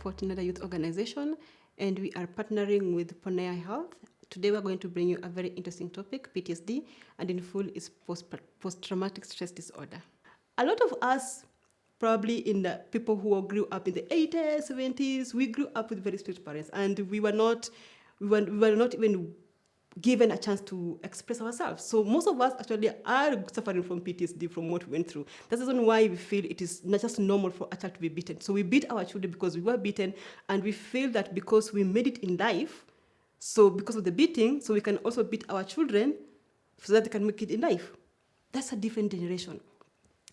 Fortnite Youth Organization, and we are partnering with Ponea Health. Today we're going to bring you a very interesting topic, PTSD, and in full is post-traumatic stress disorder. A lot of us, probably in the people who grew up in the 80s, 70s, we grew up with very strict parents, and we were not even given a chance to express ourselves. So most of us actually are suffering from PTSD from what we went through. That's the reason why we feel it is not just normal for a child to be beaten. So we beat our children because we were beaten, and we feel that because we made it in life, so because of the beating, so we can also beat our children so that they can make it in life. That's a different generation.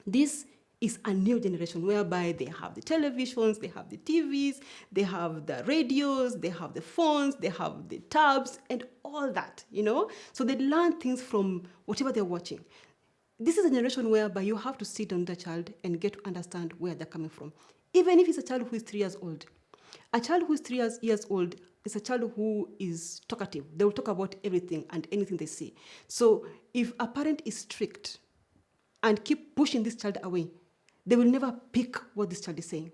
This is a new generation whereby they have the televisions, they have the TVs, they have the radios, they have the phones, they have the tabs and all that, So they learn things from whatever they're watching. This is a generation whereby you have to sit on the child and get to understand where they're coming from. Even if it's a child who is 3 years old. A child who is 3 years old is a child who is talkative. They will talk about everything and anything they see. So if a parent is strict and keep pushing this child away, they will never pick what this child is saying,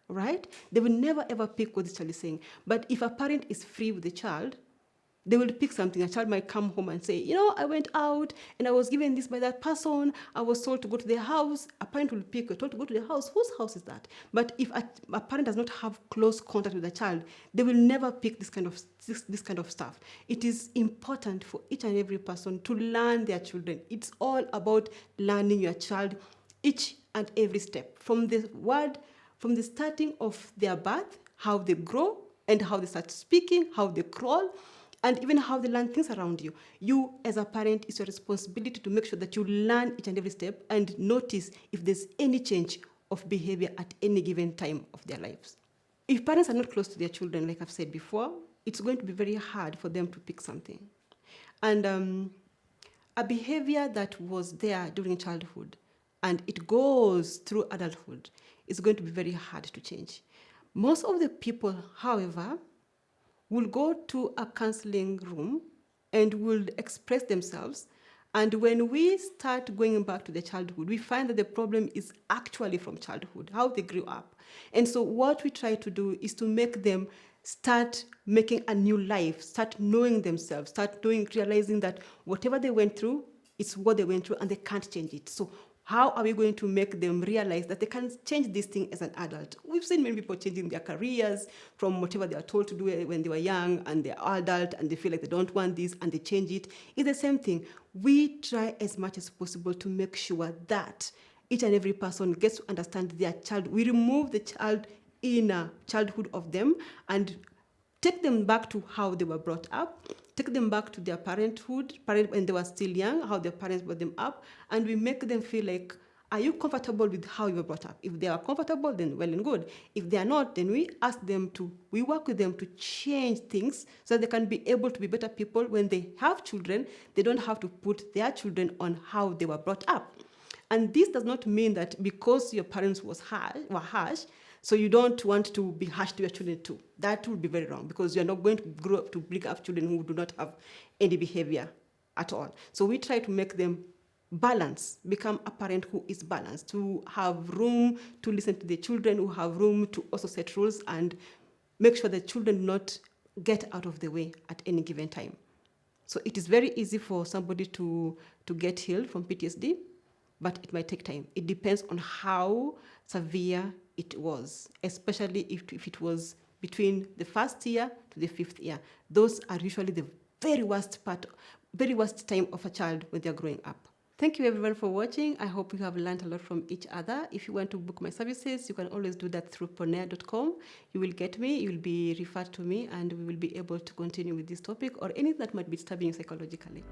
right? They will never ever pick what this child is saying. But if a parent is free with the child, they will pick something. A child might come home and say, I went out and I was given this by that person. I was told to go to their house. A parent will pick, told to go to their house. Whose house is that? But if a parent does not have close contact with the child, they will never pick this kind of stuff. It is important for each and every person to learn their children. It's all about learning your child each and every step, from the starting of their birth, how they grow, and how they start speaking, how they crawl, and even how they learn things around you. You, as a parent, it's your responsibility to make sure that you learn each and every step and notice if there's any change of behavior at any given time of their lives. If parents are not close to their children, like I've said before, it's going to be very hard for them to pick something. And a behavior that was there during childhood and it goes through adulthood, it's going to be very hard to change. Most of the people, however, will go to a counseling room and will express themselves. And when we start going back to their childhood, we find that the problem is actually from childhood, how they grew up. And so what we try to do is to make them start making a new life, start knowing themselves, realizing that whatever they went through, it's what they went through and they can't change it. So how are we going to make them realize that they can change this thing as an adult? We've seen many people changing their careers from whatever they are told to do when they were young and they're adult and they feel like they don't want this and they change it. It's the same thing. We try as much as possible to make sure that each and every person gets to understand their child. We remove the child inner childhood of them and take them back to how they were brought up, take them back to their parenthood, when they were still young, how their parents brought them up, and we make them feel like, are you comfortable with how you were brought up? If they are comfortable, then well and good. If they are not, then we work with them to change things so that they can be able to be better people. When they have children, they don't have to put their children on how they were brought up. And this does not mean that because your parents were harsh, so you don't want to be harsh to your children too. That would be very wrong because you're not going to grow up to bring up children who do not have any behavior at all. So we try to make them balance, become a parent who is balanced, to have room to listen to the children, who have room to also set rules and make sure the children not get out of the way at any given time. So it is very easy for somebody to get healed from PTSD, but it might take time. It depends on how severe it was, especially if it was between the 1st year to the 5th year. Those are usually the very worst time of a child when they're growing up. Thank you everyone for watching. I hope you have learned a lot from each other. If you want to book my services, you can always do that through ponea.com. You will get me, you will be referred to me, and we will be able to continue with this topic or anything that might be disturbing you psychologically.